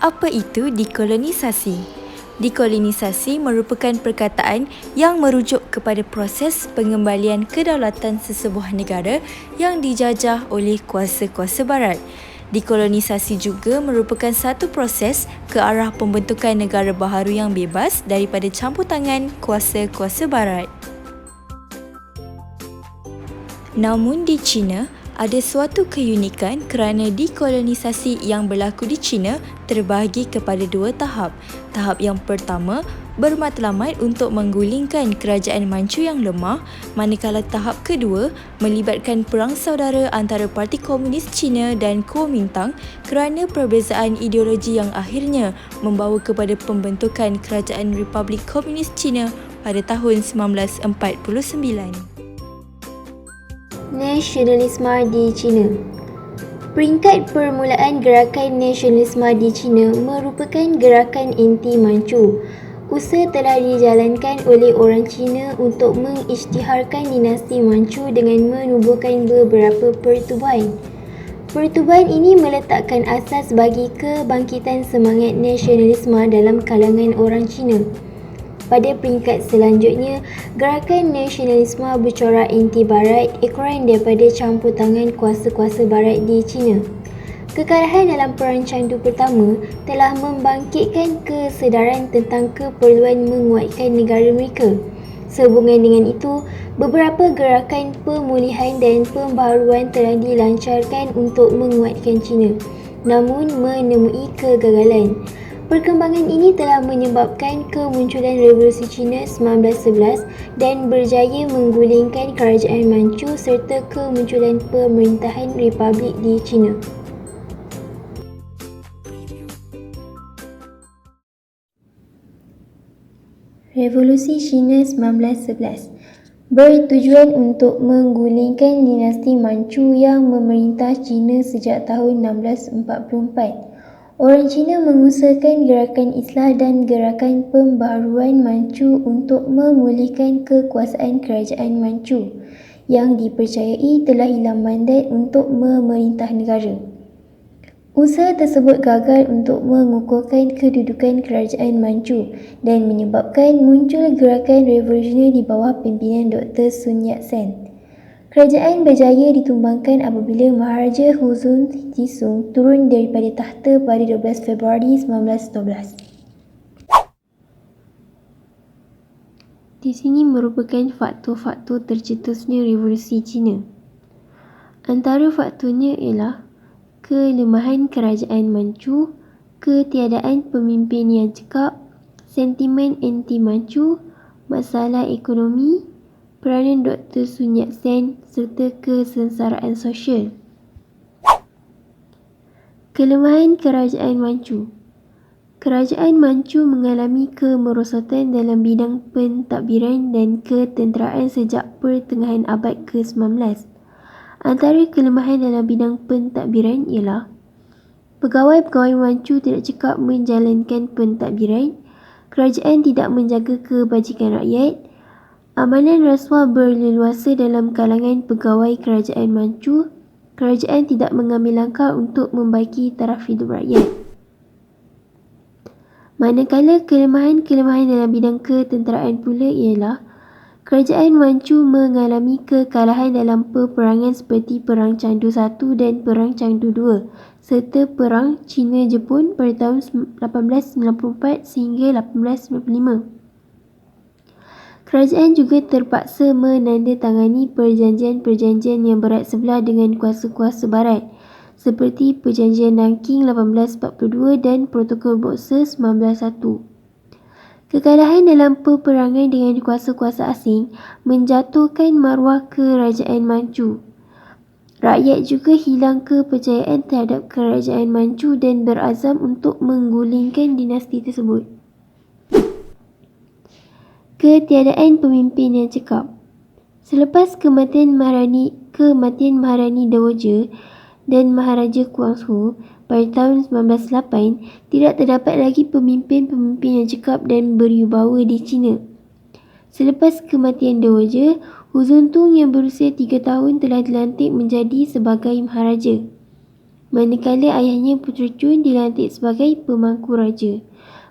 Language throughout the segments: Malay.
Apa itu dekolonisasi? Dekolonisasi merupakan perkataan yang merujuk kepada proses pengembalian kedaulatan sesebuah negara yang dijajah oleh kuasa-kuasa barat. Dekolonisasi juga merupakan satu proses ke arah pembentukan negara baharu yang bebas daripada campur tangan kuasa-kuasa barat. Namun di China, ada suatu keunikan kerana dekolonisasi yang berlaku di China terbahagi kepada dua tahap. Tahap yang pertama bermatlamat untuk menggulingkan kerajaan Manchu yang lemah, manakala tahap kedua melibatkan perang saudara antara Parti Komunis China dan Kuomintang kerana perbezaan ideologi yang akhirnya membawa kepada pembentukan Kerajaan Republik Komunis China pada tahun 1949. Nasionalisme di China. Peringkat permulaan gerakan nasionalisme di China merupakan gerakan anti-Manchu. Usaha telah dijalankan oleh orang Cina untuk mengisytiharkan dinasti Manchu dengan menubuhkan beberapa pertubuhan. Pertubuhan ini meletakkan asas bagi kebangkitan semangat nasionalisme dalam kalangan orang Cina. Pada peringkat selanjutnya, gerakan nasionalisme bercorak anti-barat ekoran daripada campur tangan kuasa-kuasa barat di China. Kekalahan dalam Perang Candu Pertama telah membangkitkan kesedaran tentang keperluan menguatkan negara mereka. Sehubungan dengan itu, beberapa gerakan pemulihan dan pembaharuan telah dilancarkan untuk menguatkan China, namun menemui kegagalan. Perkembangan ini telah menyebabkan kemunculan Revolusi Cina 1911 dan berjaya menggulingkan Kerajaan Manchu serta kemunculan pemerintahan Republik di China. Revolusi Cina 1911 bertujuan untuk menggulingkan dinasti Manchu yang memerintah China sejak tahun 1644. Orang Cina mengusahakan gerakan Islah dan gerakan pembaharuan Manchu untuk memulihkan kekuasaan Kerajaan Manchu yang dipercayai telah hilang mandat untuk memerintah negara. Usaha tersebut gagal untuk mengukuhkan kedudukan Kerajaan Manchu dan menyebabkan muncul gerakan revolusioner di bawah pimpinan Dr. Sun Yat-sen. Kerajaan berjaya ditumbangkan apabila Maharaja Huzun Tisung turun daripada takhta pada 12 Februari 1912. Di sini merupakan faktor-faktor tercetusnya Revolusi Cina. Antara faktornya ialah kelemahan Kerajaan Manchu, ketiadaan pemimpin yang cekap, sentimen anti-Manchu, masalah ekonomi, peranan Dr. Sun Yat-sen serta kesengsaraan sosial. Kelemahan Kerajaan Manchu. Kerajaan Manchu mengalami kemerosotan dalam bidang pentadbiran dan ketenteraan sejak pertengahan abad ke-19. Antara kelemahan dalam bidang pentadbiran ialah pegawai-pegawai Manchu tidak cekap menjalankan pentadbiran, kerajaan tidak menjaga kebajikan rakyat, amanan rasuah berleluasa dalam kalangan pegawai Kerajaan Manchu, kerajaan tidak mengambil langkah untuk membaiki taraf hidup rakyat. Manakala kelemahan-kelemahan dalam bidang ketenteraan pula ialah Kerajaan Manchu mengalami kekalahan dalam peperangan seperti Perang Candu I dan Perang Candu II serta Perang Cina-Jepun pada tahun 1894 sehingga 1895. Kerajaan juga terpaksa menandatangani perjanjian-perjanjian yang berat sebelah dengan kuasa-kuasa barat seperti Perjanjian Nanking 1842 dan Protokol Boxer 1901. Kekalahan dalam peperangan dengan kuasa-kuasa asing menjatuhkan maruah Kerajaan Manchu. Rakyat juga hilang kepercayaan terhadap Kerajaan Manchu dan berazam untuk menggulingkan dinasti tersebut. Ketiadaan pemimpin yang cekap. Selepas kematian Maharani Dowager dan Maharaja Guangzhou pada tahun 1908, tidak terdapat lagi pemimpin-pemimpin yang cekap dan berwibawa di China. Selepas kematian Dowager, Hu Zuntung yang berusia 3 tahun telah dilantik menjadi sebagai Maharaja. manakala ayahnya Putera Chun dilantik sebagai pemangku raja.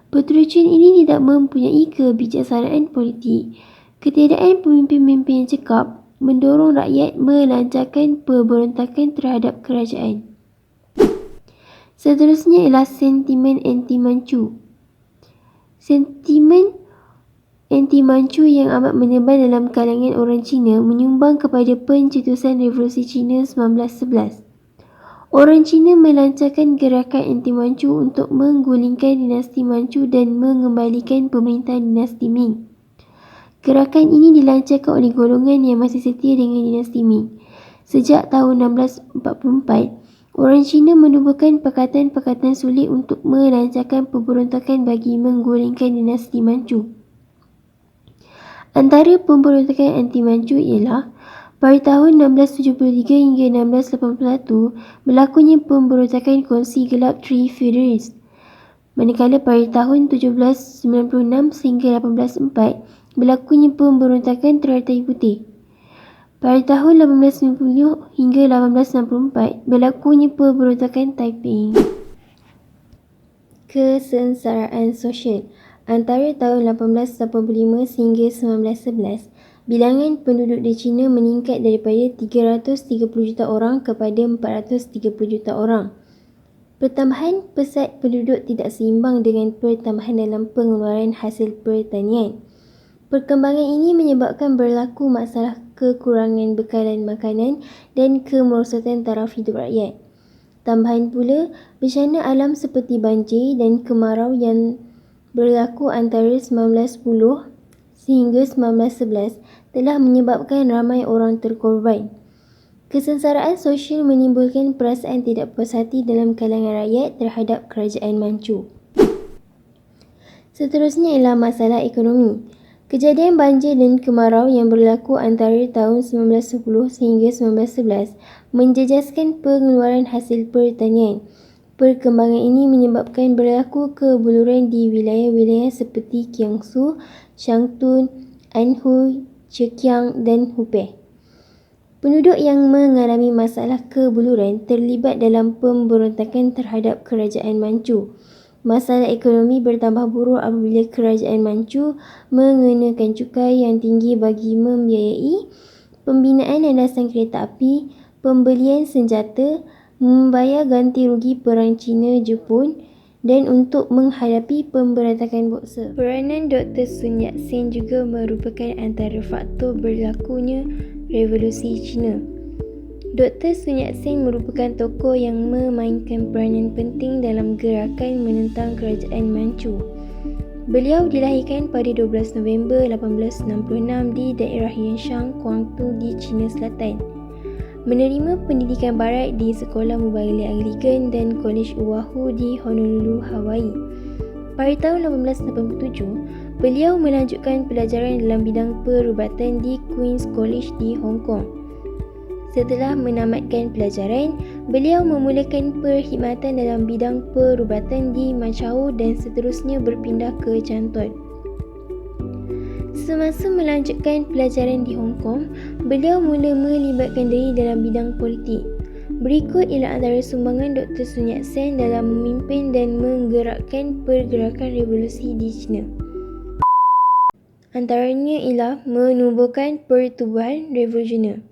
Putera Chun ini tidak mempunyai kebijaksanaan politik. Ketiadaan pemimpin-pemimpin yang cekap mendorong rakyat melancarkan pemberontakan terhadap kerajaan. Seterusnya ialah sentimen anti-Manchu. Sentimen anti-Manchu yang amat menyebar dalam kalangan orang Cina menyumbang kepada pencetusan Revolusi Cina 1911. Orang Cina melancarkan gerakan anti-Manchu untuk menggulingkan dinasti Manchu dan mengembalikan pemerintahan dinasti Ming. Gerakan ini dilancarkan oleh golongan yang masih setia dengan dinasti Ming. Sejak tahun 1644, orang Cina menubuhkan pakatan-pakatan sulit untuk melancarkan pemberontakan bagi menggulingkan dinasti Manchu. Antara pemberontakan anti-Manchu ialah pada tahun 1673 hingga 1681 berlakunya pemberontakan kongsi gelap Three Federals. Manakala pada tahun 1796 sehingga 1804 berlakunya pemberontakan Teratai Putih. Pada tahun 1890 hingga 1864 berlakunya pemberontakan Taiping. Kesengsaraan sosial. Antara tahun 1885 sehingga 1911, bilangan penduduk di China meningkat daripada 330 juta orang kepada 430 juta orang. Pertambahan pesat penduduk tidak seimbang dengan pertambahan dalam pengeluaran hasil pertanian. Perkembangan ini menyebabkan berlaku masalah kekurangan bekalan makanan dan kemerosotan taraf hidup rakyat. Tambahan pula, bencana alam seperti banjir dan kemarau yang berlaku antara 1910 sehingga 1911 telah menyebabkan ramai orang terkorban. Kesengsaraan sosial menimbulkan perasaan tidak puas hati dalam kalangan rakyat terhadap kerajaan Manchu. Seterusnya ialah masalah ekonomi. Kejadian banjir dan kemarau yang berlaku antara tahun 1910 sehingga 1911 menjejaskan pengeluaran hasil pertanian. Perkembangan ini menyebabkan berlaku kebuluran di wilayah-wilayah seperti Jiangsu, Shantung, Anhui, Zhejiang dan Hubei. Penduduk yang mengalami masalah kebuluran terlibat dalam pemberontakan terhadap kerajaan Manchu. Masalah ekonomi bertambah buruk apabila kerajaan Manchu mengenakan cukai yang tinggi bagi membiayai pembinaan landasan kereta api, pembelian senjata, membayar ganti rugi perang Cina-Jepun dan untuk menghadapi pemberontakan Boxer. Peranan Dr. Sun Yat-sen juga merupakan antara faktor berlakunya Revolusi Cina. Dr. Sun Yat-sen merupakan tokoh yang memainkan peranan penting dalam gerakan menentang kerajaan Manchu. Beliau dilahirkan pada 12 November 1866 di daerah Yanshan, Guangdong di China Selatan. Menerima pendidikan barat di Sekolah Mubalik Anglican dan Kolej Oahu di Honolulu, Hawaii. Pada tahun 1887, beliau melanjutkan pelajaran dalam bidang perubatan di Queen's College di Hong Kong. Setelah menamatkan pelajaran, beliau memulakan perkhidmatan dalam bidang perubatan di Macau dan seterusnya berpindah ke Canton. Semasa melanjutkan pelajaran di Hong Kong, beliau mula melibatkan diri dalam bidang politik. Berikut ialah antara sumbangan Dr. Sun Yat-sen dalam memimpin dan menggerakkan pergerakan revolusi di China. Antaranya ialah menubuhkan Pertubuhan Revolusioner.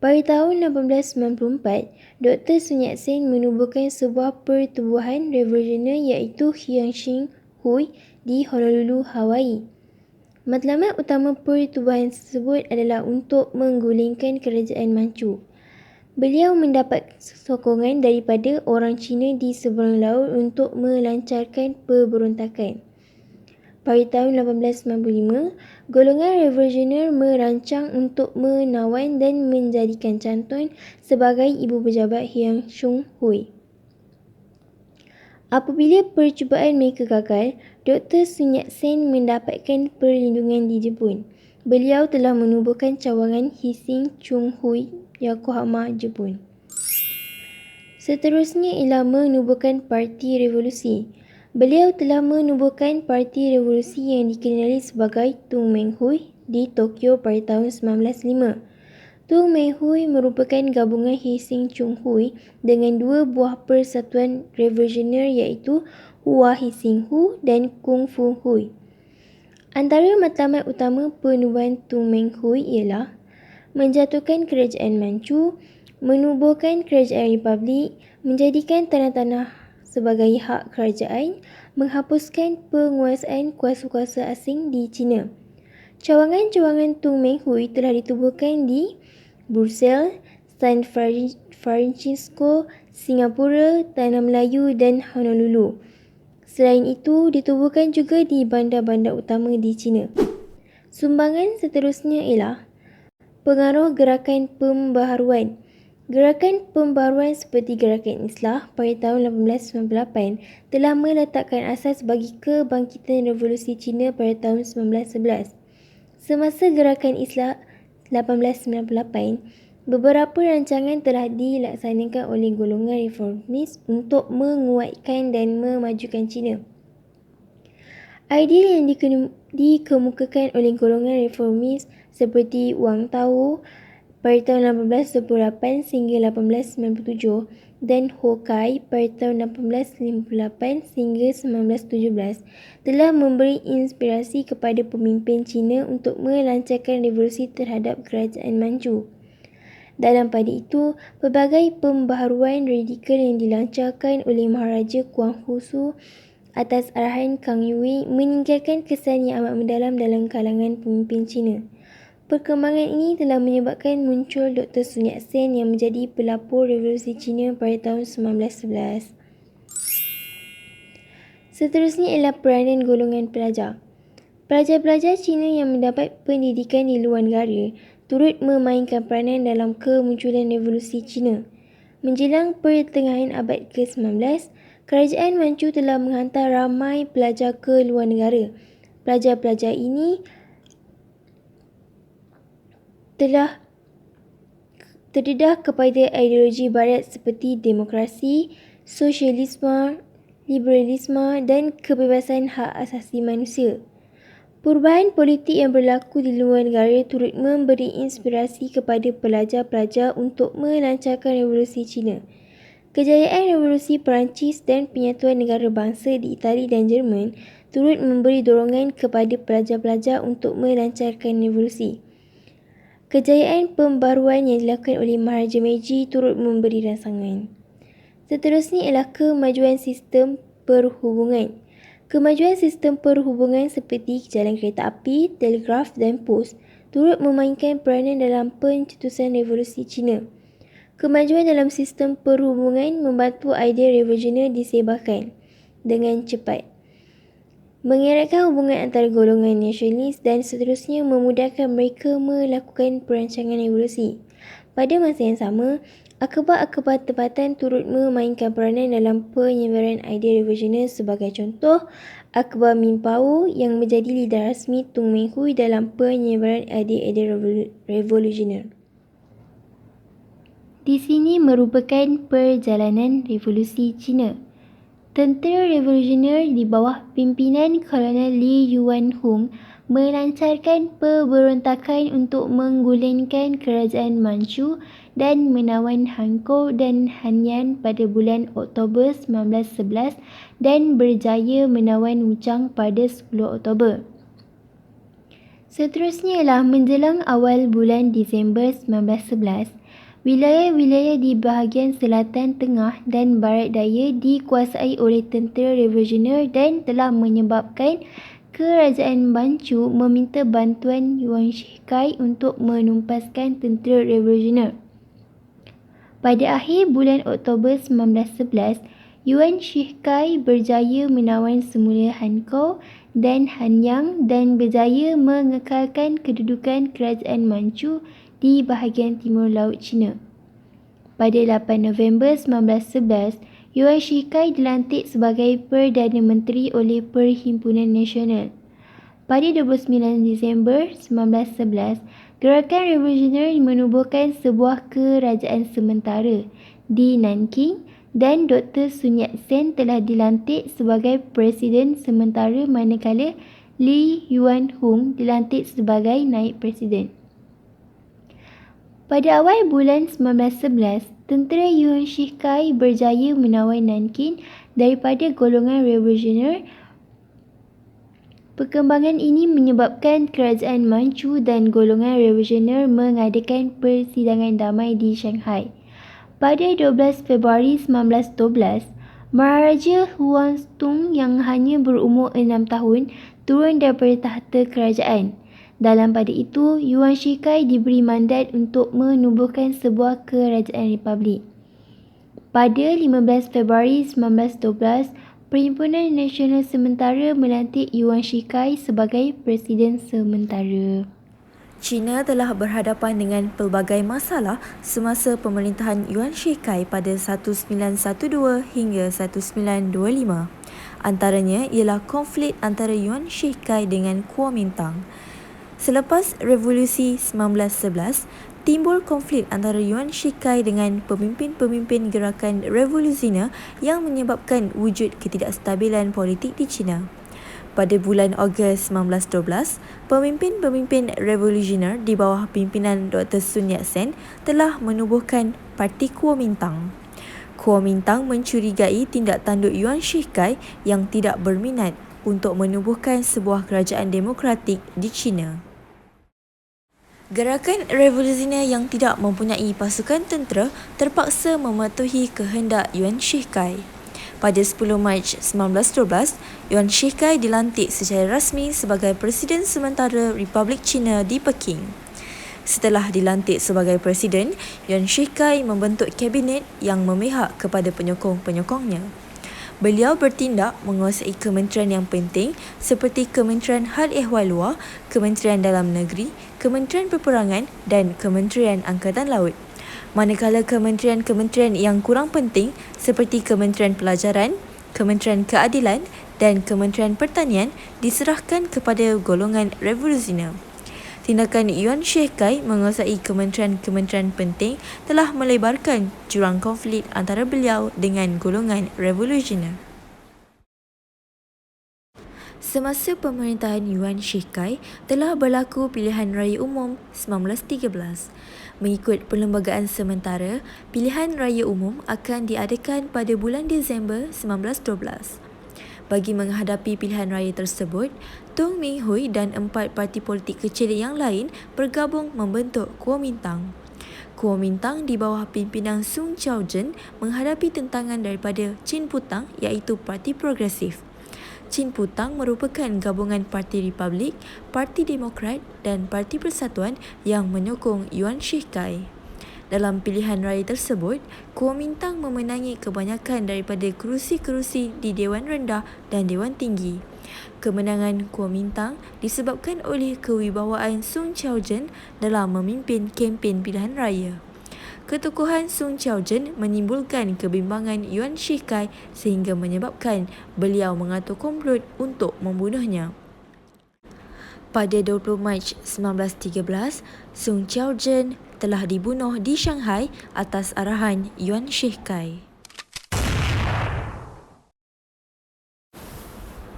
Pada tahun 1894, Dr. Sun Yat-sen menubuhkan sebuah pertubuhan revolusioner iaitu Hyangxing Hui di Honolulu, Hawaii. Matlamat utama pertubuhan tersebut adalah untuk menggulingkan kerajaan Manchu. Beliau mendapat sokongan daripada orang Cina di seberang laut untuk melancarkan pemberontakan. Pada tahun 1895, golongan revolusioner merancang untuk menawan dan menjadikan Canton sebagai ibu pejabat Hyangxing Hui. Apabila percubaan mereka gagal, Dr. Sun Yat-sen mendapatkan perlindungan di Jepun. Beliau telah menubuhkan cawangan Hising Chung Hui, Yokohama, Jepun. Seterusnya ialah menubuhkan Parti Revolusi. Beliau telah menubuhkan Parti Revolusi yang dikenali sebagai Tung Meng Hui di Tokyo pada tahun 1905. Tung Mei Hui merupakan gabungan Hising Chung Hui dengan dua buah persatuan revolusioner iaitu Hua Hising Hu dan Kung Fu Hui. Antara matlamat utama penubuhan Tung Mei Hui ialah menjatuhkan kerajaan Manchu, menubuhkan kerajaan Republik, menjadikan tanah-tanah sebagai hak kerajaan, menghapuskan penguasaan kuasa-kuasa asing di China. Cawangan-cawangan Tung Mei Hui telah ditubuhkan di Brussels, San Francisco, Singapura, Tanah Melayu dan Honolulu. Selain itu, ditubuhkan juga di bandar-bandar utama di China. Sumbangan seterusnya ialah pengaruh gerakan pembaharuan. Gerakan pembaharuan seperti Gerakan Islah pada tahun 1898 telah meletakkan asas bagi kebangkitan revolusi Cina pada tahun 1911. Semasa Gerakan Islah 1898, beberapa rancangan telah dilaksanakan oleh golongan reformis untuk menguatkan dan memajukan China. Idea yang dikemukakan oleh golongan reformis seperti Wang Tao pada tahun 1828 sehingga 1897 dan Ho Kai pada tahun 1858 sehingga 1917 telah memberi inspirasi kepada pemimpin Cina untuk melancarkan revolusi terhadap kerajaan Manchu. Dalam pada itu, pelbagai pembaharuan radikal yang dilancarkan oleh Maharaja Kuang Hu Su atas arahan Kang Yue meninggalkan kesan yang amat mendalam dalam kalangan pemimpin Cina. Perkembangan ini telah menyebabkan muncul Dr. Sun Yat-sen yang menjadi pelapor revolusi Cina pada tahun 1911. Seterusnya ialah peranan golongan pelajar. Pelajar-pelajar Cina yang mendapat pendidikan di luar negara turut memainkan peranan dalam kemunculan revolusi Cina. Menjelang pertengahan abad ke-19, kerajaan Manchu telah menghantar ramai pelajar ke luar negara. Pelajar-pelajar ini telah terdedah kepada ideologi barat seperti demokrasi, sosialisme, liberalisme dan kebebasan hak asasi manusia. Perubahan politik yang berlaku di luar negara turut memberi inspirasi kepada pelajar-pelajar untuk melancarkan revolusi Cina. Kejayaan revolusi Perancis dan penyatuan negara bangsa di Itali dan Jerman turut memberi dorongan kepada pelajar-pelajar untuk melancarkan revolusi. Kejayaan pembaharuan yang dilakukan oleh Maharaja Meiji turut memberi rangsangan. Seterusnya ialah kemajuan sistem perhubungan. Kemajuan sistem perhubungan seperti jalan kereta api, telegraf dan pos turut memainkan peranan dalam pencetusan revolusi Cina. Kemajuan dalam sistem perhubungan membantu idea revolusioner disebarkan dengan cepat, mengeratkan hubungan antara golongan nasionalis dan seterusnya memudahkan mereka melakukan perancangan revolusi. Pada masa yang sama, akhbar-akhbar tempatan turut memainkan peranan dalam penyebaran idea revolusioner. Sebagai contoh, akhbar Minpao yang menjadi lidah rasmi Tung Mei Hui dalam penyebaran idea-idea revolusioner. Di sini merupakan perjalanan revolusi Cina. Tentera revolusioner di bawah pimpinan Kolonel Li Yuanhong melancarkan pemberontakan untuk menggulingkan kerajaan Manchu dan menawan Hankou dan Hanyang pada bulan Oktober 1911 dan berjaya menawan Wuchang pada 10 Oktober. Seterusnya ialah menjelang awal bulan Disember 1911, wilayah-wilayah di bahagian selatan tengah dan barat daya dikuasai oleh tentera revolusioner dan telah menyebabkan kerajaan Manchu meminta bantuan Yuan Shikai untuk menumpaskan tentera revolusioner. Pada akhir bulan Oktober 1911, Yuan Shikai berjaya menawan semula Hankou dan Hanyang dan berjaya mengekalkan kedudukan kerajaan Manchu di bahagian timur laut China. Pada 8 November 1911, Yuan Shikai dilantik sebagai Perdana Menteri oleh Perhimpunan Nasional. Pada 29 Disember 1911, gerakan revolusioner menubuhkan sebuah kerajaan sementara di Nanking dan Dr. Sun Yat-sen telah dilantik sebagai Presiden sementara manakala Li Yuanhong dilantik sebagai Naib Presiden. Pada awal bulan 1911, tentera Yuan Shikai berjaya menawai Nankin daripada golongan revolusioner. Perkembangan ini menyebabkan kerajaan Manchu dan golongan revolusioner mengadakan persidangan damai di Shanghai. Pada 12 Februari 1912, Maharaja Huangtung yang hanya berumur 6 tahun turun daripada tahta kerajaan. Dalam pada itu, Yuan Shikai diberi mandat untuk menubuhkan sebuah kerajaan republik. Pada 15 Februari 1912, Perhimpunan Nasional Sementara melantik Yuan Shikai sebagai Presiden sementara. China telah berhadapan dengan pelbagai masalah semasa pemerintahan Yuan Shikai pada 1912 hingga 1925. Antaranya ialah konflik antara Yuan Shikai dengan Kuomintang. Selepas Revolusi 1911, timbul konflik antara Yuan Shikai dengan pemimpin-pemimpin gerakan revolusioner yang menyebabkan wujud ketidakstabilan politik di China. Pada bulan Ogos 1912, pemimpin-pemimpin revolusioner di bawah pimpinan Dr. Sun Yat-sen telah menubuhkan Parti Kuomintang. Kuomintang mencurigai tindak tanduk Yuan Shikai yang tidak berminat untuk menubuhkan sebuah kerajaan demokratik di China. Gerakan revolusioner yang tidak mempunyai pasukan tentera terpaksa mematuhi kehendak Yuan Shikai. Pada 10 Mac 1912, Yuan Shikai dilantik secara rasmi sebagai Presiden sementara Republik China di Peking. Setelah dilantik sebagai Presiden, Yuan Shikai membentuk kabinet yang memihak kepada penyokong-penyokongnya. Beliau bertindak menguasai kementerian yang penting seperti Kementerian Hal Ehwal Luar, Kementerian Dalam Negeri, Kementerian Peperangan dan Kementerian Angkatan Laut. Manakala kementerian-kementerian yang kurang penting seperti Kementerian Pelajaran, Kementerian Keadilan dan Kementerian Pertanian diserahkan kepada golongan revolusioner. Tindakan Yuan Shikai menguasai kementerian-kementerian penting telah melebarkan jurang konflik antara beliau dengan golongan revolusioner. Semasa pemerintahan Yuan Shikai telah berlaku pilihan raya umum 1913. Mengikut perlembagaan sementara, pilihan raya umum akan diadakan pada bulan Disember 1912. Bagi menghadapi pilihan raya tersebut, Tung Ming Hui dan 4 parti politik kecil yang lain bergabung membentuk Kuomintang. Kuomintang di bawah pimpinan Sung Chao-jen menghadapi tentangan daripada Chin Putang iaitu Parti Progresif. Chin Putang merupakan gabungan Parti Republik, Parti Demokrat dan Parti Persatuan yang menyokong Yuan Shikai. Dalam pilihan raya tersebut, Kuomintang memenangi kebanyakan daripada kerusi-kerusi di Dewan Rendah dan Dewan Tinggi. Kemenangan Kuomintang disebabkan oleh kewibawaan Sung Chao-jen dalam memimpin kempen pilihan raya. Ketokohan Sung Chao-jen menimbulkan kebimbangan Yuan Shikai sehingga menyebabkan beliau mengatur komplot untuk membunuhnya. Pada 20 Mac 1913, Sung Chao-jen telah dibunuh di Shanghai atas arahan Yuan Shikai.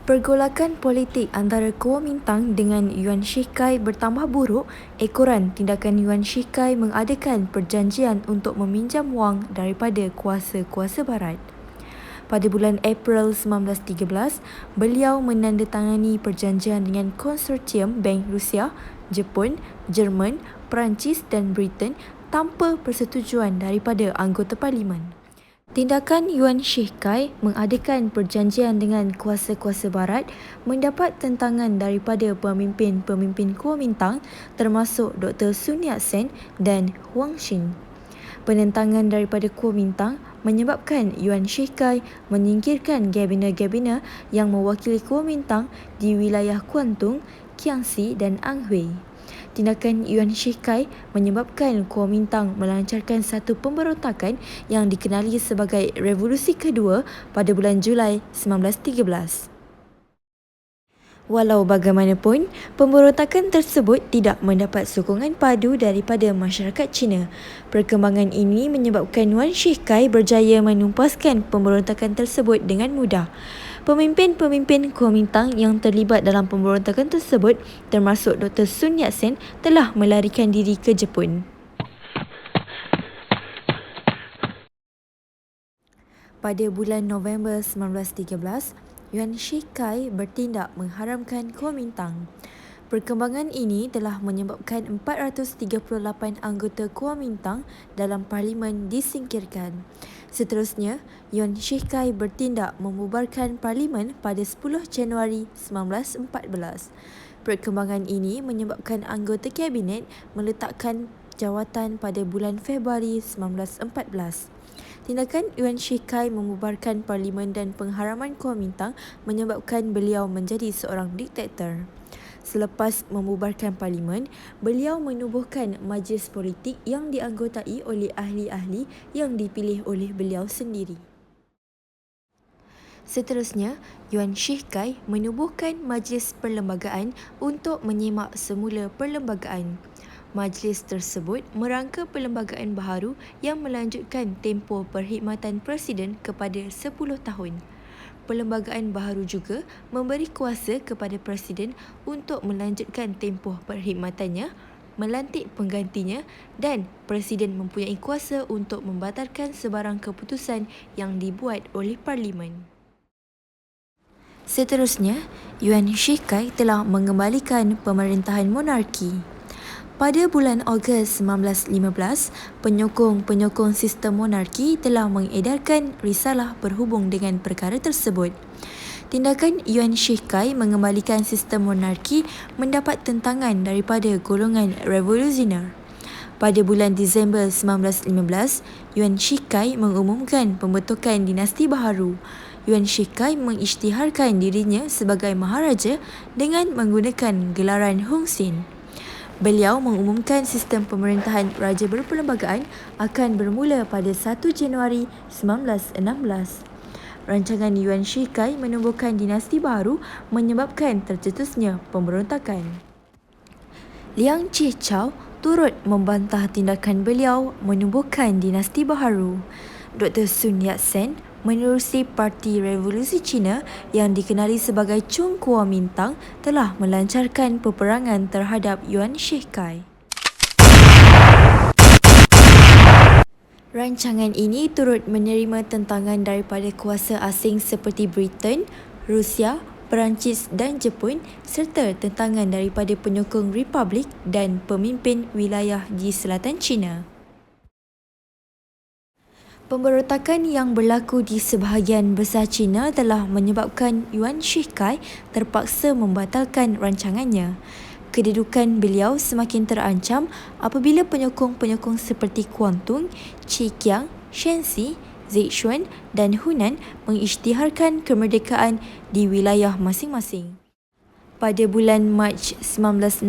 Pergolakan politik antara Kuomintang dengan Yuan Shikai bertambah buruk ekoran tindakan Yuan Shikai mengadakan perjanjian untuk meminjam wang daripada kuasa-kuasa barat. Pada bulan April 1913, beliau menandatangani perjanjian dengan konsortium Bank Rusia, Jepun, Jerman, Perancis dan Britain tanpa persetujuan daripada anggota parlimen. Tindakan Yuan Shikai mengadakan perjanjian dengan kuasa-kuasa barat mendapat tentangan daripada pemimpin-pemimpin Kuomintang termasuk Dr. Sun Yat-sen dan Huang Xin. Penentangan daripada Kuomintang menyebabkan Yuan Shikai menyingkirkan gabina-gabina yang mewakili Kuomintang di wilayah Guangdong, Jiangxi dan Anhui. Tindakan Yuan Shikai menyebabkan Kuomintang melancarkan satu pemberontakan yang dikenali sebagai Revolusi Kedua pada bulan Julai 1913. Walau bagaimanapun, pemberontakan tersebut tidak mendapat sokongan padu daripada masyarakat Cina. Perkembangan ini menyebabkan Yuan Shikai berjaya menumpaskan pemberontakan tersebut dengan mudah. Pemimpin-pemimpin Kuomintang yang terlibat dalam pemberontakan tersebut termasuk Dr. Sun Yat-sen telah melarikan diri ke Jepun. Pada bulan November 1913, Yuan Shikai bertindak mengharamkan Kuomintang. Perkembangan ini telah menyebabkan 438 anggota Kuomintang dalam parlimen disingkirkan. Seterusnya, Yuan Shikai bertindak membubarkan parlimen pada 10 Januari 1914. Perkembangan ini menyebabkan anggota kabinet meletakkan jawatan pada bulan Februari 1914. Tindakan Yuan Shikai membubarkan parlimen dan pengharaman Kuomintang menyebabkan beliau menjadi seorang diktator. Selepas membubarkan parlimen, beliau menubuhkan majlis politik yang dianggotai oleh ahli-ahli yang dipilih oleh beliau sendiri. Seterusnya, Yuan Shikai menubuhkan majlis perlembagaan untuk menyemak semula perlembagaan. Majlis tersebut merangka perlembagaan baharu yang melanjutkan tempoh perkhidmatan Presiden kepada 10 tahun. Perlembagaan baharu juga memberi kuasa kepada Presiden untuk melanjutkan tempoh perkhidmatannya, melantik penggantinya dan Presiden mempunyai kuasa untuk membatalkan sebarang keputusan yang dibuat oleh Parlimen. Seterusnya, Yuan Shikai telah mengembalikan pemerintahan monarki. Pada bulan Ogos 1915, penyokong-penyokong sistem monarki telah mengedarkan risalah berhubung dengan perkara tersebut. Tindakan Yuan Shikai mengembalikan sistem monarki mendapat tentangan daripada golongan revolusioner. Pada bulan Disember 1915, Yuan Shikai mengumumkan pembentukan dinasti baharu. Yuan Shikai mengisytiharkan dirinya sebagai maharaja dengan menggunakan gelaran Hong Xin. Beliau mengumumkan sistem pemerintahan raja berperlembagaan akan bermula pada 1 Januari 1916. Rancangan Yuan Shikai menubuhkan dinasti baru menyebabkan tercetusnya pemberontakan. Liang Chichao turut membantah tindakan beliau menubuhkan dinasti baharu. Dr. Sun Yat-sen menerusi Parti Revolusi Cina yang dikenali sebagai Chung Kuomintang telah melancarkan peperangan terhadap Yuan Shikai. Rancangan ini turut menerima tentangan daripada kuasa asing seperti Britain, Rusia, Perancis dan Jepun serta tentangan daripada penyokong Republik dan pemimpin wilayah di selatan China. Pemberontakan yang berlaku di sebahagian besar China telah menyebabkan Yuan Shikai terpaksa membatalkan rancangannya. Kedudukan beliau semakin terancam apabila penyokong-penyokong seperti Guangdong, Zhejiang, Shanxi, Sichuan dan Hunan mengisytiharkan kemerdekaan di wilayah masing-masing. Pada bulan Mac 1916,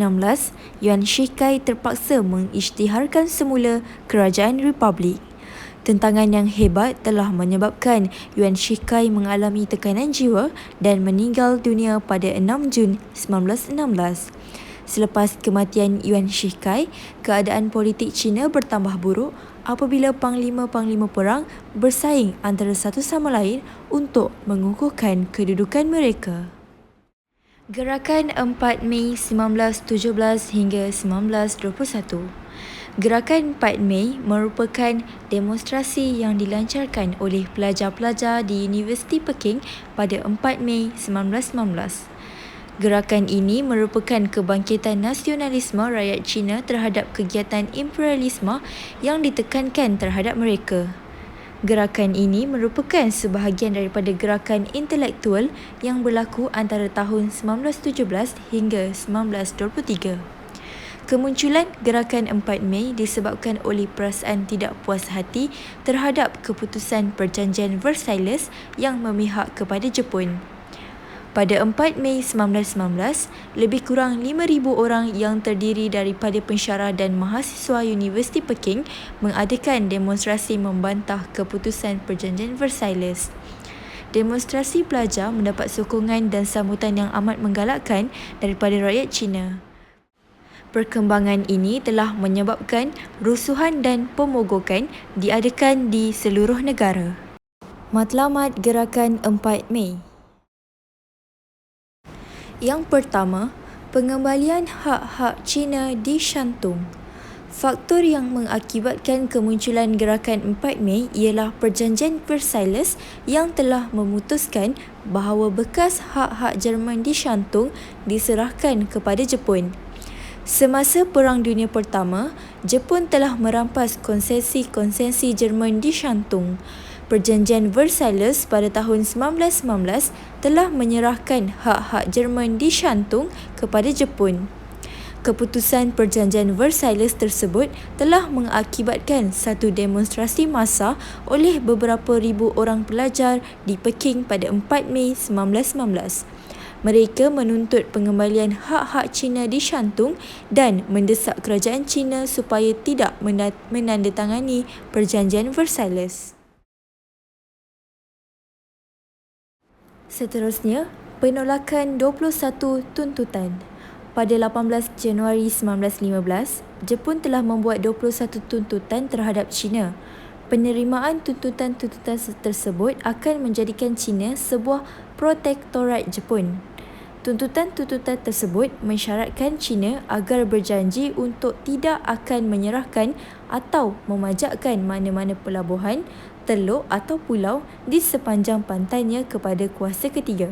Yuan Shikai terpaksa mengisytiharkan semula Kerajaan Republik. Tentangan yang hebat telah menyebabkan Yuan Shikai mengalami tekanan jiwa dan meninggal dunia pada 6 Jun 1916. Selepas kematian Yuan Shikai, keadaan politik China bertambah buruk apabila panglima-panglima perang bersaing antara satu sama lain untuk mengukuhkan kedudukan mereka. Gerakan 4 Mei 1917 hingga 1921. Gerakan 4 Mei merupakan demonstrasi yang dilancarkan oleh pelajar-pelajar di Universiti Peking pada 4 Mei 1919. Gerakan ini merupakan kebangkitan nasionalisme rakyat Cina terhadap kegiatan imperialisme yang ditekankan terhadap mereka. Gerakan ini merupakan sebahagian daripada gerakan intelektual yang berlaku antara tahun 1917 hingga 1923. Kemunculan gerakan 4 Mei disebabkan oleh perasaan tidak puas hati terhadap keputusan Perjanjian Versailles yang memihak kepada Jepun. Pada 4 Mei 1919, lebih kurang 5,000 orang yang terdiri daripada pensyarah dan mahasiswa Universiti Peking mengadakan demonstrasi membantah keputusan Perjanjian Versailles. Demonstrasi pelajar mendapat sokongan dan sambutan yang amat menggalakkan daripada rakyat Cina. Perkembangan ini telah menyebabkan rusuhan dan pemogokan diadakan di seluruh negara. Matlamat Gerakan 4 Mei. Yang pertama, pengembalian hak-hak Cina di Shantung. Faktor yang mengakibatkan kemunculan gerakan 4 Mei ialah Perjanjian Versailles yang telah memutuskan bahawa bekas hak-hak Jerman di Shantung diserahkan kepada Jepun. Semasa Perang Dunia Pertama, Jepun telah merampas konsesi-konsesi Jerman di Shantung. Perjanjian Versailles pada tahun 1919 telah menyerahkan hak-hak Jerman di Shantung kepada Jepun. Keputusan Perjanjian Versailles tersebut telah mengakibatkan satu demonstrasi massa oleh beberapa ribu orang pelajar di Peking pada 4 Mei 1919. Mereka menuntut pengembalian hak-hak Cina di Shantung dan mendesak kerajaan Cina supaya tidak menandatangani Perjanjian Versailles. Seterusnya, penolakan 21 tuntutan. Pada 18 Januari 1915, Jepun telah membuat 21 tuntutan terhadap China. Penerimaan tuntutan-tuntutan tersebut akan menjadikan China sebuah protektorat Jepun. Tuntutan-tuntutan tersebut mensyaratkan China agar berjanji untuk tidak akan menyerahkan atau memajakkan mana-mana pelabuhan, teluk atau pulau di sepanjang pantainya kepada kuasa ketiga.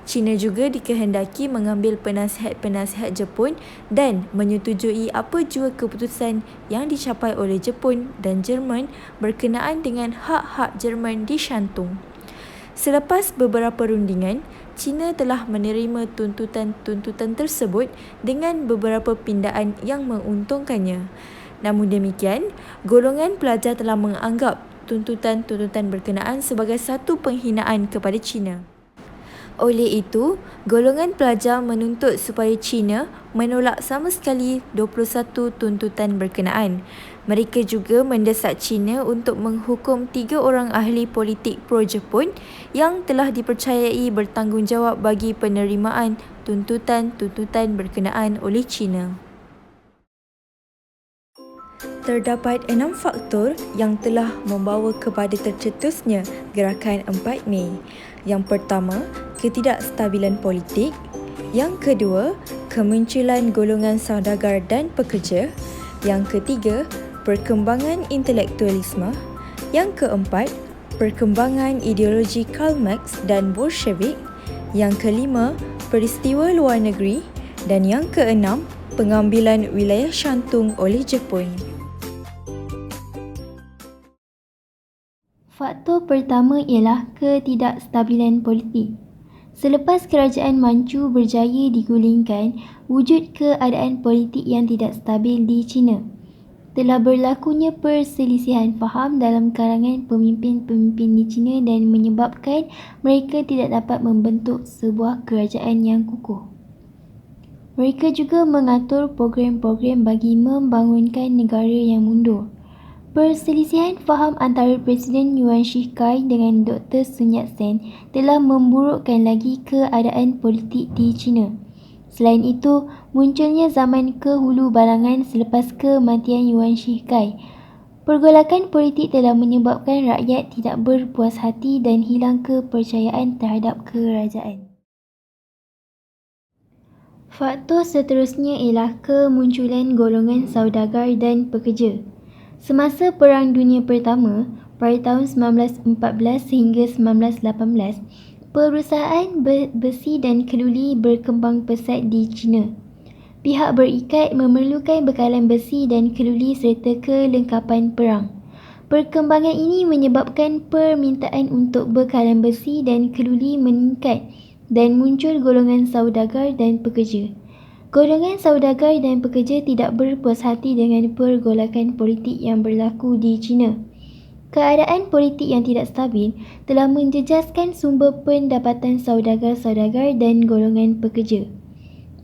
China juga dikehendaki mengambil penasihat-penasihat Jepun dan menyetujui apa jua keputusan yang dicapai oleh Jepun dan Jerman berkenaan dengan hak-hak Jerman di Shantung. Selepas beberapa rundingan, China telah menerima tuntutan-tuntutan tersebut dengan beberapa pindaan yang menguntungkannya. Namun demikian, golongan pelajar telah menganggap tuntutan-tuntutan berkenaan sebagai satu penghinaan kepada China. Oleh itu, golongan pelajar menuntut supaya China menolak sama sekali 21 tuntutan berkenaan. Mereka juga mendesak China untuk menghukum 3 orang ahli politik pro-Jepun yang telah dipercayai bertanggungjawab bagi penerimaan tuntutan-tuntutan berkenaan oleh China. Terdapat 6 faktor yang telah membawa kepada tercetusnya gerakan 4 Mei. Yang pertama, ketidakstabilan politik. Yang kedua, kemunculan golongan saudagar dan pekerja. Yang ketiga, perkembangan intelektualisme. Yang keempat, perkembangan ideologi Karl Marx dan Bolshevik. Yang kelima, peristiwa luar negeri. Dan yang keenam, pengambilan wilayah Shantung oleh Jepun. Faktor pertama ialah ketidakstabilan politik. Selepas kerajaan Manchu berjaya digulingkan, wujud keadaan politik yang tidak stabil di China. Telah berlakunya perselisihan faham dalam kalangan pemimpin-pemimpin di China dan menyebabkan mereka tidak dapat membentuk sebuah kerajaan yang kukuh. Mereka juga mengatur program-program bagi membangunkan negara yang mundur. Perselisihan faham antara Presiden Yuan Shikai dengan Dr. Sun Yat-sen telah memburukkan lagi keadaan politik di China. Selain itu, munculnya zaman kehulu balangan selepas kematian Yuan Shikai. Pergolakan politik telah menyebabkan rakyat tidak berpuas hati dan hilang kepercayaan terhadap kerajaan. Faktor seterusnya ialah kemunculan golongan saudagar dan pekerja. Semasa Perang Dunia Pertama, pada tahun 1914 hingga 1918, perusahaan besi dan keluli berkembang pesat di China. Pihak berikat memerlukan bekalan besi dan keluli serta kelengkapan perang. Perkembangan ini menyebabkan permintaan untuk bekalan besi dan keluli meningkat dan muncul golongan saudagar dan pekerja. Golongan saudagar dan pekerja tidak berpuas hati dengan pergolakan politik yang berlaku di China. Keadaan politik yang tidak stabil telah menjejaskan sumber pendapatan saudagar-saudagar dan golongan pekerja.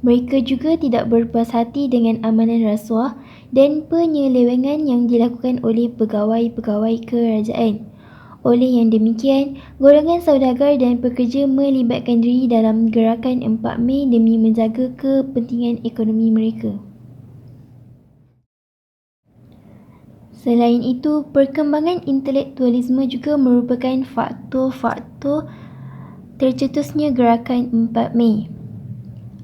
Mereka juga tidak berpuas hati dengan amanan rasuah dan penyelewengan yang dilakukan oleh pegawai-pegawai kerajaan. Oleh yang demikian, golongan saudagar dan pekerja melibatkan diri dalam gerakan 4 Mei demi menjaga kepentingan ekonomi mereka. Selain itu, perkembangan intelektualisme juga merupakan faktor-faktor tercetusnya gerakan 4 Mei.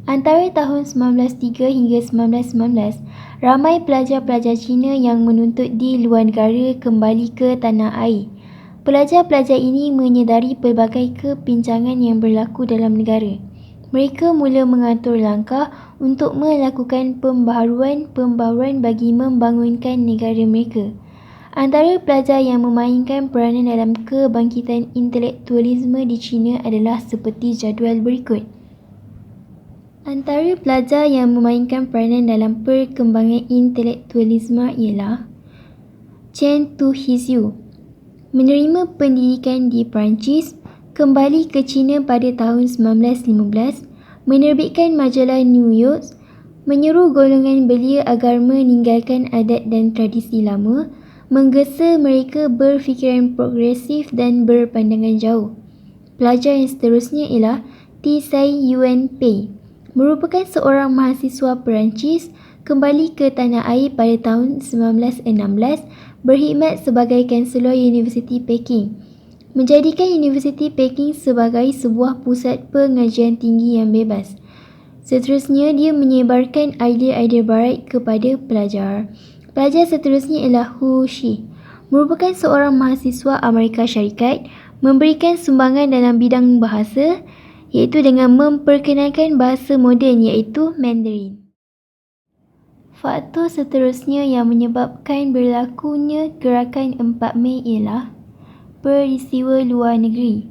Antara tahun 1903 hingga 1919, ramai pelajar-pelajar Cina yang menuntut di luar negara kembali ke tanah air. Pelajar-pelajar ini menyedari pelbagai kepincangan yang berlaku dalam negara. Mereka mula mengatur langkah untuk melakukan pembaharuan bagi membangunkan negara mereka. Antara pelajar yang memainkan peranan dalam kebangkitan intelektualisme di China adalah seperti jadual berikut. Antara pelajar yang memainkan peranan dalam perkembangan intelektualisme ialah Chen Tuhiziu, menerima pendidikan di Perancis, kembali ke China pada tahun 1915, menerbitkan majalah New York, menyeru golongan belia agar meninggalkan adat dan tradisi lama, menggesa mereka berfikiran progresif dan berpandangan jauh. Pelajar yang seterusnya ialah Tsai Yuen-pei, merupakan seorang mahasiswa Perancis, kembali ke tanah air pada tahun 1916, berkhidmat sebagai Kansellor Universiti Peking, menjadikan Universiti Peking sebagai sebuah pusat pengajian tinggi yang bebas. Seterusnya, dia menyebarkan idea-idea barat kepada pelajar. Pelajar seterusnya ialah Hu Shi, merupakan seorang mahasiswa Amerika Syarikat, memberikan sumbangan dalam bidang bahasa, iaitu dengan memperkenalkan bahasa moden iaitu Mandarin. Faktor seterusnya yang menyebabkan berlakunya gerakan 4 Mei ialah peristiwa luar negeri.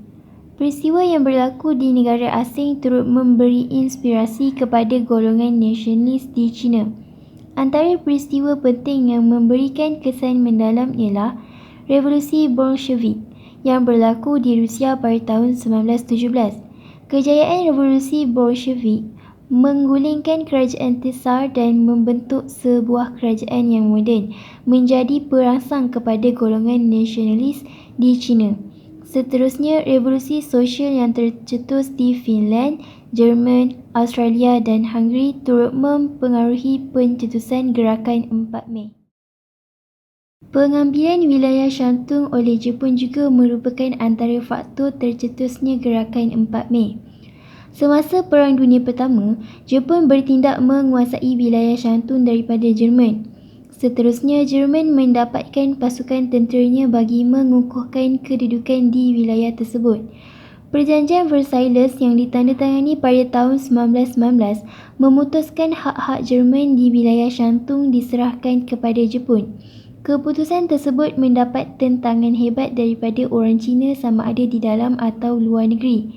Peristiwa yang berlaku di negara asing turut memberi inspirasi kepada golongan nasionalis di China. Antara peristiwa penting yang memberikan kesan mendalam ialah Revolusi Bolshevik yang berlaku di Rusia pada tahun 1917. Kejayaan Revolusi Bolshevik menggulingkan kerajaan Tsar dan membentuk sebuah kerajaan yang moden, menjadi perangsang kepada golongan nasionalis di China. Seterusnya, revolusi sosial yang tercetus di Finland, Jerman, Australia dan Hungary turut mempengaruhi pencetusan gerakan 4 Mei. Pengambilan wilayah Shantung oleh Jepun juga merupakan antara faktor tercetusnya gerakan 4 Mei. Semasa Perang Dunia Pertama, Jepun bertindak menguasai wilayah Shantung daripada Jerman. Seterusnya, Jerman mendapatkan pasukan tenteranya bagi mengukuhkan kedudukan di wilayah tersebut. Perjanjian Versailles yang ditandatangani pada tahun 1919 memutuskan hak-hak Jerman di wilayah Shantung diserahkan kepada Jepun. Keputusan tersebut mendapat tentangan hebat daripada orang Cina sama ada di dalam atau luar negeri.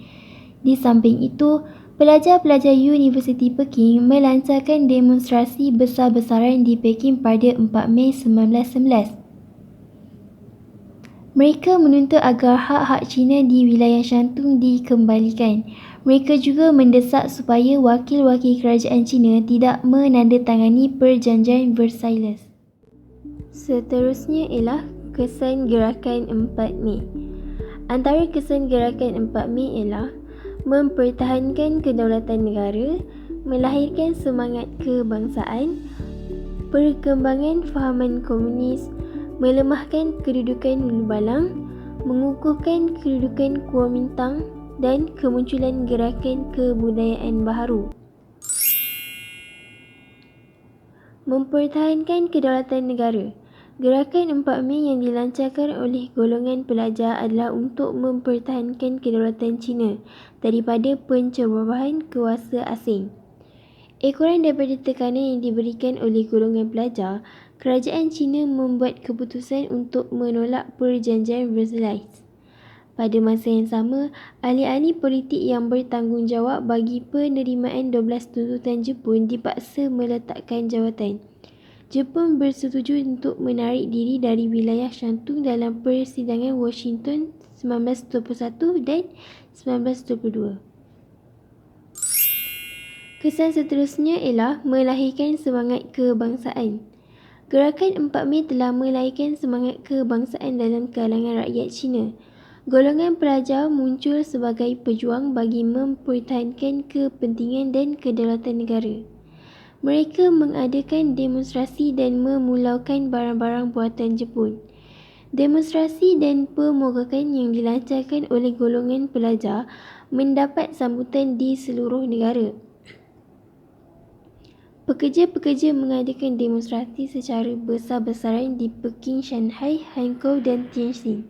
Di samping itu, pelajar-pelajar Universiti Peking melancarkan demonstrasi besar-besaran di Peking pada 4 Mei 1911. Mereka menuntut agar hak-hak Cina di wilayah Shantung dikembalikan. Mereka juga mendesak supaya wakil-wakil kerajaan Cina tidak menandatangani Perjanjian Versailles. Seterusnya ialah kesan gerakan 4 Mei. Antara kesan gerakan 4 Mei ialah mempertahankan kedaulatan negara, melahirkan semangat kebangsaan, perkembangan fahaman komunis, melemahkan kedudukan Ulu Balang, mengukuhkan kedudukan Kuomintang dan kemunculan gerakan kebudayaan baharu. Mempertahankan kedaulatan negara. Gerakan 4 Mei yang dilancarkan oleh golongan pelajar adalah untuk mempertahankan kedaulatan China daripada pencerobohan kuasa asing. Ekoran daripada tekanan yang diberikan oleh golongan pelajar, kerajaan China membuat keputusan untuk menolak Perjanjian Versailles. Pada masa yang sama, ahli-ahli politik yang bertanggungjawab bagi penerimaan 12 tuntutan Jepun dipaksa meletakkan jawatan. Jepun bersetuju untuk menarik diri dari wilayah Shantung dalam persidangan Washington 1921 dan 1922. Kesan seterusnya ialah melahirkan semangat kebangsaan. Gerakan 4 Mei telah melahirkan semangat kebangsaan dalam kalangan rakyat Cina. Golongan pelajar muncul sebagai pejuang bagi mempertahankan kepentingan dan kedaulatan negara. Mereka mengadakan demonstrasi dan memulaukan barang-barang buatan Jepun. Demonstrasi dan pemogokan yang dilancarkan oleh golongan pelajar mendapat sambutan di seluruh negara. Pekerja-pekerja mengadakan demonstrasi secara besar-besaran di Peking, Shanghai, Hangzhou dan Tianjin.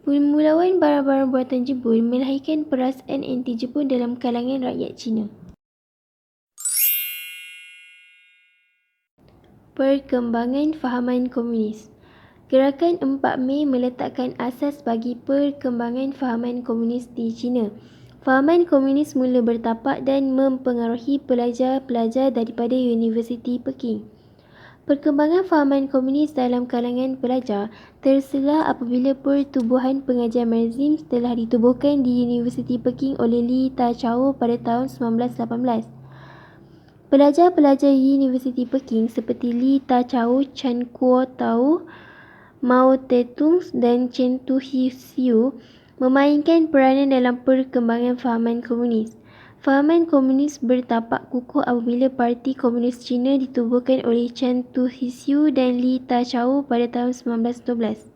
Pemulauan barang-barang buatan Jepun melahirkan perasaan anti-Jepun dalam kalangan rakyat Cina. Perkembangan fahaman komunis. Gerakan 4 Mei meletakkan asas bagi perkembangan fahaman komunis di China. Fahaman komunis mula bertapak dan mempengaruhi pelajar-pelajar daripada Universiti Peking. Perkembangan fahaman komunis dalam kalangan pelajar terselah apabila pertubuhan pengajian Marxisme telah ditubuhkan di Universiti Peking oleh Li Tachao pada tahun 1918. Pelajar-pelajar Universiti Peking seperti Li Tachao, Chan Kuo-tao, Mao Zedong dan Chen Tu-hsiu memainkan peranan dalam perkembangan fahaman komunis. Fahaman komunis bertapak kukuh apabila Parti Komunis Cina ditubuhkan oleh Chen Tu-hsiu dan Li Tachao pada tahun 1912.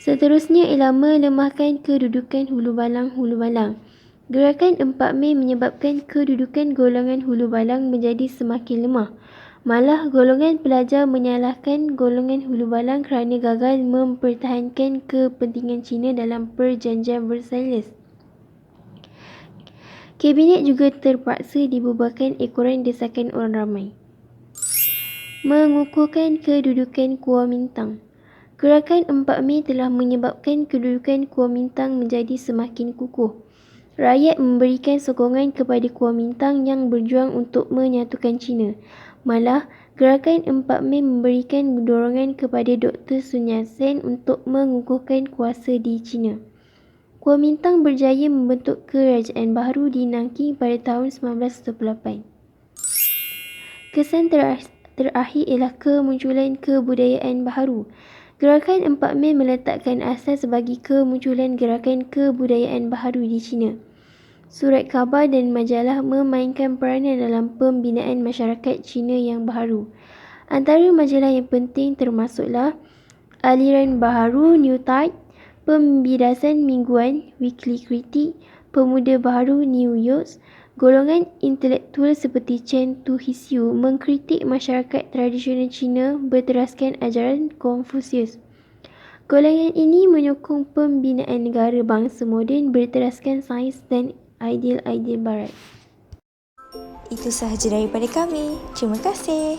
Seterusnya ialah melemahkan kedudukan hulu balang. Gerakan 4 Mei menyebabkan kedudukan golongan hulu balang menjadi semakin lemah. Malah golongan pelajar menyalahkan golongan hulu balang kerana gagal mempertahankan kepentingan Cina dalam perjanjian Versailles. Kabinet juga terpaksa dibubarkan ekoran desakan orang ramai. Mengukuhkan kedudukan Kuomintang. Gerakan 4 Mei telah menyebabkan kedudukan Kuomintang menjadi semakin kukuh. Rakyat memberikan sokongan kepada Kuomintang yang berjuang untuk menyatukan Cina. Malah, gerakan 4 Mei memberikan dorongan kepada Dr. Sun Yat-sen untuk mengukuhkan kuasa di China. Kuomintang berjaya membentuk kerajaan baharu di Nanking pada tahun 1918. Kesan terakhir ialah kemunculan kebudayaan baharu. Gerakan 4 Mei meletakkan asas bagi kemunculan gerakan kebudayaan baharu di China. Surat khabar dan majalah memainkan peranan dalam pembinaan masyarakat Cina yang baharu. Antara majalah yang penting termasuklah Aliran Baharu New Tide, Pembidasan Mingguan Weekly Critic, Pemuda Baharu New Youth. Golongan intelektual seperti Chen Tu-hsiu mengkritik masyarakat tradisional Cina berteraskan ajaran Konfusius. Golongan ini menyokong pembinaan negara bangsa moden berteraskan sains dan ideal-ideal barat. Itu sahaja daripada kami. Terima kasih.